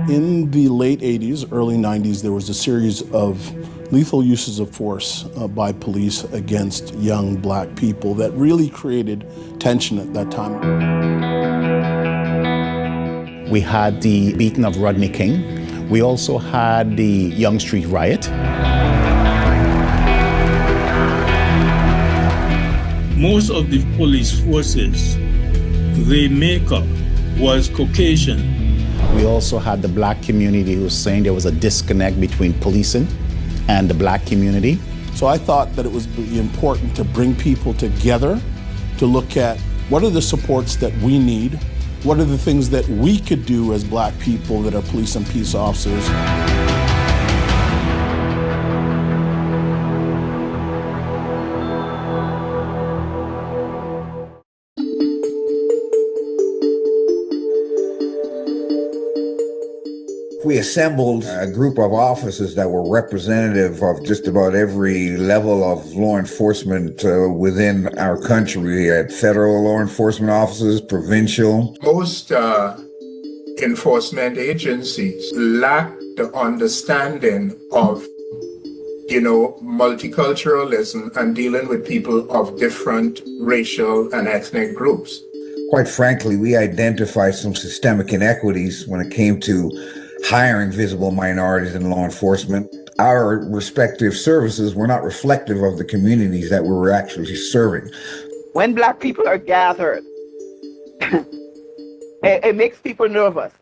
In the late 80s, early 90s, there was a series of lethal uses of force by police against young black people that really created tension at that time. We had the beating of Rodney King. We also had the Young Street riot. Most of the police forces, their makeup was Caucasian. We also had the black community who was saying there was a disconnect between policing and the black community. So I thought that it was important to bring people together to look at what are the supports that we need, what are the things that we could do as black people that are police and peace officers. We assembled a group of officers that were representative of just about every level of law enforcement within our country. We had federal law enforcement officers, provincial. Most enforcement agencies lack the understanding of, multiculturalism and dealing with people of different racial and ethnic groups. Quite frankly, we identified some systemic inequities when it came to hiring visible minorities in law enforcement. Our respective services were not reflective of the communities that we were actually serving. When black people are gathered, it makes people nervous.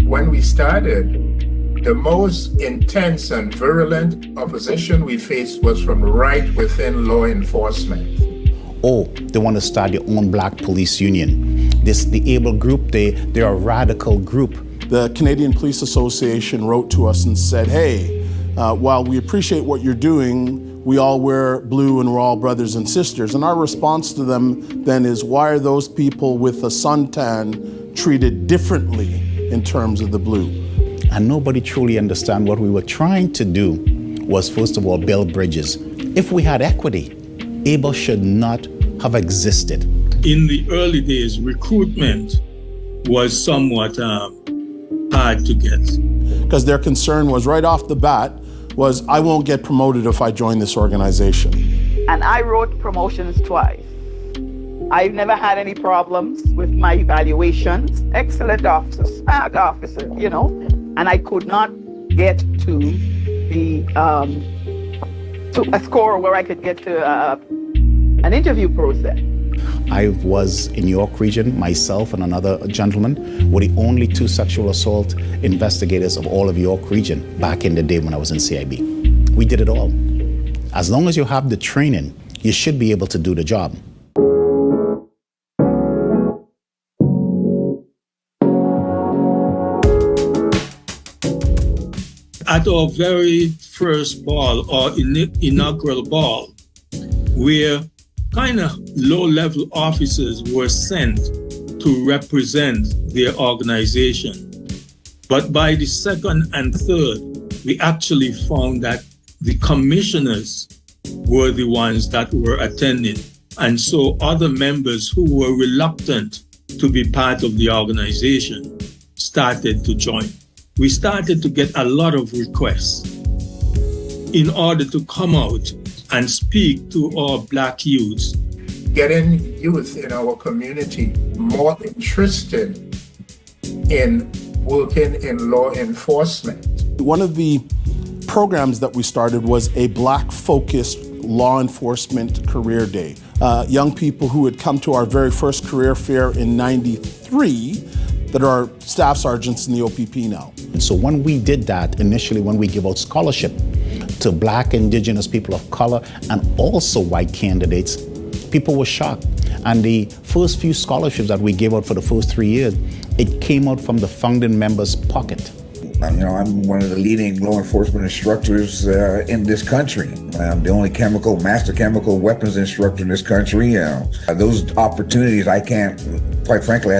When we started, the most intense and virulent opposition we faced was from right within law enforcement. Oh, they want to start their own black police union. The A.B.LE group, they're a radical group. The Canadian Police Association wrote to us and said, hey, while we appreciate what you're doing, we all wear blue and we're all brothers and sisters. And our response to them then is, why are those people with a suntan treated differently in terms of the blue? And nobody truly understand what we were trying to do was, first of all, build bridges. If we had equity, A.B.LE should not have existed. In the early days, recruitment was somewhat hard to get. Because their concern was right off the bat was, I won't get promoted if I join this organization. And I wrote promotions twice. I've never had any problems with my evaluations. Excellent officer, smart officer, and I could not get to the to a score where I could get to an interview process. I was in York Region, myself and another gentleman were the only 2 sexual assault investigators of all of York Region back in the day when I was in CIB. We did it all. As long as you have the training, you should be able to do the job. At our very first ball, or inaugural ball, where kind of low-level officers were sent to represent their organization. But by the second and third, we actually found that the commissioners were the ones that were attending. And so other members who were reluctant to be part of the organization started to join. We started to get a lot of requests in order to come out and speak to our black youths. Getting youth in our community more interested in working in law enforcement. One of the programs that we started was a black-focused law enforcement career day. Young people who had come to our very first career fair in '93 that are staff sergeants in the OPP now. And so when we did that, initially when we give out scholarship to black, indigenous people of color, and also white candidates, people were shocked. And the first few scholarships that we gave out for the first 3 years, it came out from the founding members' pocket. I'm one of the leading law enforcement instructors in this country. I'm the only master chemical weapons instructor in this country. Those opportunities quite frankly,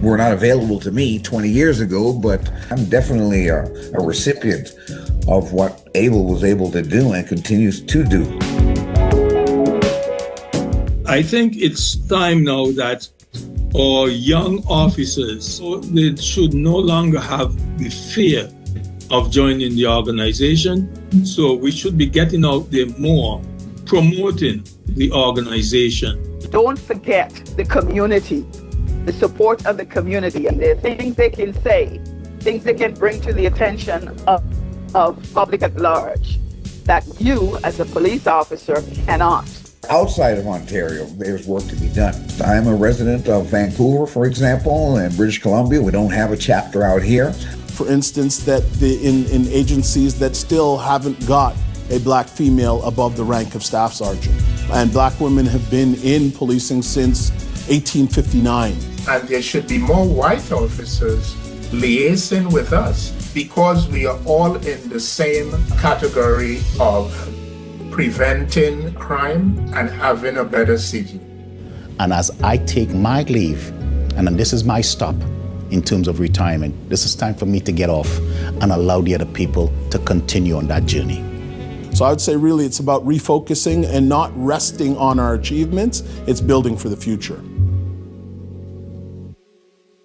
were not available to me 20 years ago, but I'm definitely a recipient of what A.B.LE was able to do and continues to do. I think it's time now that our young officers, they should no longer have the fear of joining the organization. So we should be getting out there more, promoting the organization. Don't forget the community, the support of the community, and there are things they can say, things they can bring to the attention of public at large that you as a police officer cannot. Outside of Ontario, there's work to be done. I'm a resident of Vancouver, for example, and British Columbia. We don't have a chapter out here. For instance, that in agencies that still haven't got a black female above the rank of staff sergeant. And black women have been in policing since 1859. And there should be more white officers liaising with us because we are all in the same category of preventing crime and having a better city. And as I take my leave, and then this is my stop in terms of retirement, this is time for me to get off and allow the other people to continue on that journey. So I would say really it's about refocusing and not resting on our achievements, it's building for the future.